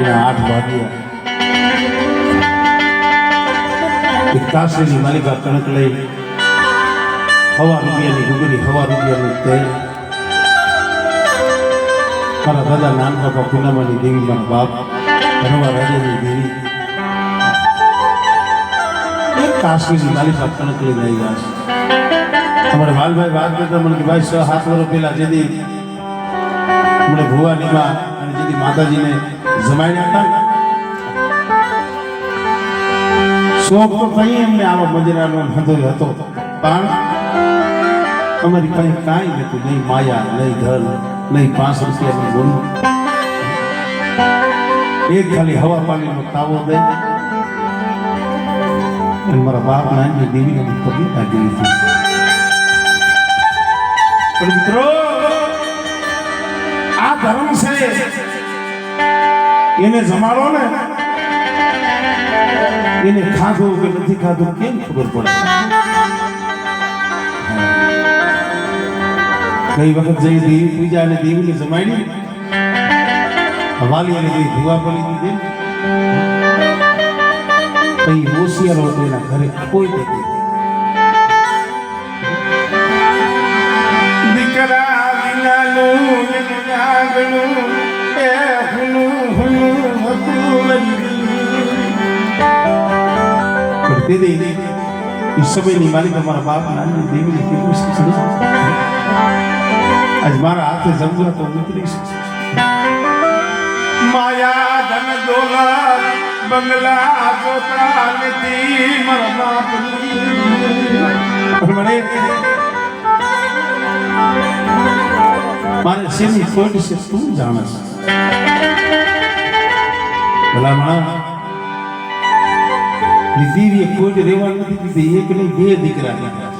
માંડીને 8 વાગ્યા એક કાશીની માલિકા કણક લઈ હવા રૂપિયાની ગુગરી હવા રૂપિયાનું તેલ મારા દાદા નાન બાપા પૂનામાની દેવી મારા બાપ ધનવા રાજાની દેવી એક કાશીની માલિકા કણક લઈને આવી ગયા છે અમારે વાલભાઈ વાત કરતા મને કે ભાઈ 6-7 વર્ષ પહેલા જેથી હમણાં ભુવાનીમાં અને જેથી માતાજીને જમાડ્યા હતા શોખ તો કઈ એમને આવા મજરાનો હતો પણ અમારી પાસે કાંઈ નતું, નહીં માયા, નહીં ધન, નહીં 5 રૂપિયાની ગુણ, એક ખાલી હવા પાણીનો તાવો દે અને મારા બાપ નાની દેવીને પગી કાઢી લીધી. પણ મિત્રો આ ધર્મ છે એને જમાડો ને, એને ખાધું કે નથી ખાધું કેમ ખબર પડે? કઈ વખત જઈ દેવી પૂજા અને દેવીને જમાડી વાલી અને દેવી ભૂવા પડી દીધી કઈ હોશિયારો હતો એના ઘરે કોઈ નથી. દીકરા વિનાનું આગળનું એ હુનું હુનું હતું કરતી દઈ એ સમયની માલિક અમારા બાપ નાની દેવીને કીધું આજ મારા હાથે જમવા તો ઉતરી છે. માયા ધન દોલત બંગલા ચોતરા નથી મારા બાપની મને મારે શેની ખોટ છે તું જાણે છે. ભલામણા દીવીએ કોઈ જ રેવા નથી દીધી, એક નહીં 2 દીકરા દીધા.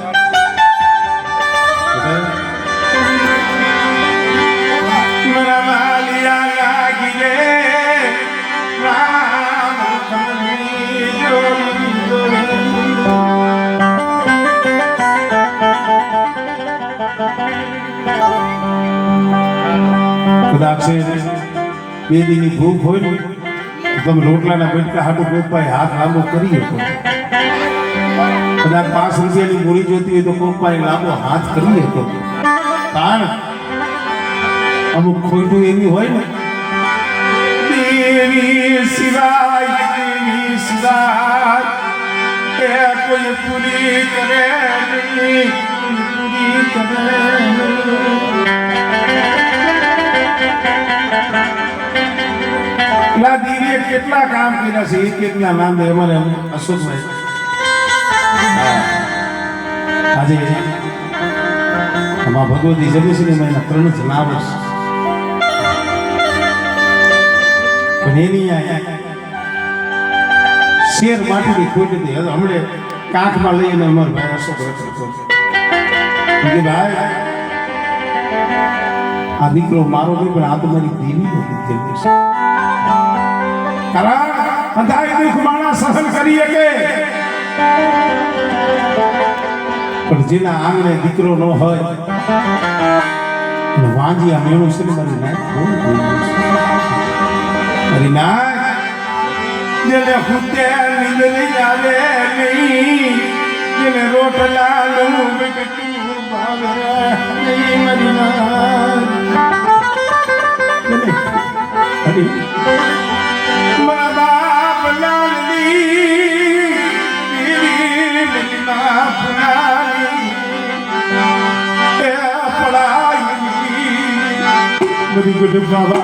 કદાચ 2 દીની ભૂખ હોય ને તમે રોટલાના બેટકા હાટું કોપાય હાથ લાંબો કરી શકો. કદાચ 5 રૂપિયાની ગોળી જોતી હોય તો કોપાય લાંબો હાથ કરી શકો. કારણ અમુક ખોટું એવી હોય ને દેવી સિવાય એ કોઈ પૂરી કરે નહીં, પૂરી કરે દીવીએ કેટલા કામ કર્યા છે એક એકના નામ દે અમારે અશોકભાઈ આજે અમારા ભગવતી જગદીશની મહિના 3 જ નામ છે પણ એની શેર માટીની ખોટ હતી. હમણે કાંખમાં લઈને અમારા ભાઈ અશોક કે ભાઈ આ દીકરો મારો નહીં પણ આ તો મારી દેવી હતી. અંધારી દુઃખ માણસ સહન કરી શકે પણ જેના આંગણે દીકરો ન હોય વાંજી આ મેળું છે ને મારી નાય જેને હુતે નીંદરી આવે નહીં, જેને રોટલા નું બેટું ભાવે નહીં મારી નાય Very good, Baba.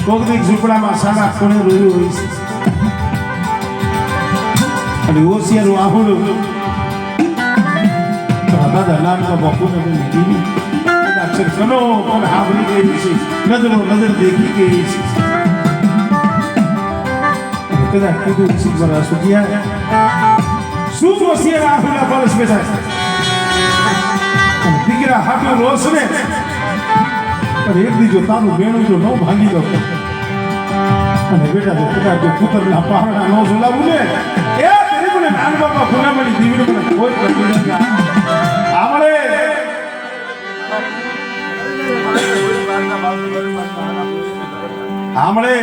કોકની ઝૂંપડામાં સારા ખૂણે રોયું હોય છે અને હોશિયારું આહુડું દાદા નાનકા બાપુને દેવી અક્ષર કનો પણ સાંભળી ગઈ છે નજરો નજર દેખી ગઈ છે કદાચ કીધું છે મારા સુખિયા શું વસીએ રાહુલા પરસ બેઠા દીકરા હાથો રોસ ને પણ એક દીજો તારું બેણું જો ન ભાંગી દો અને બેટા જો કદાચ જો પુત્રના પહાડા ન ઝુલાવું ને એ તેરે મને નાન બાપા પુનામણી દીવડી મને કોઈ કરી નથી આમળે આમળે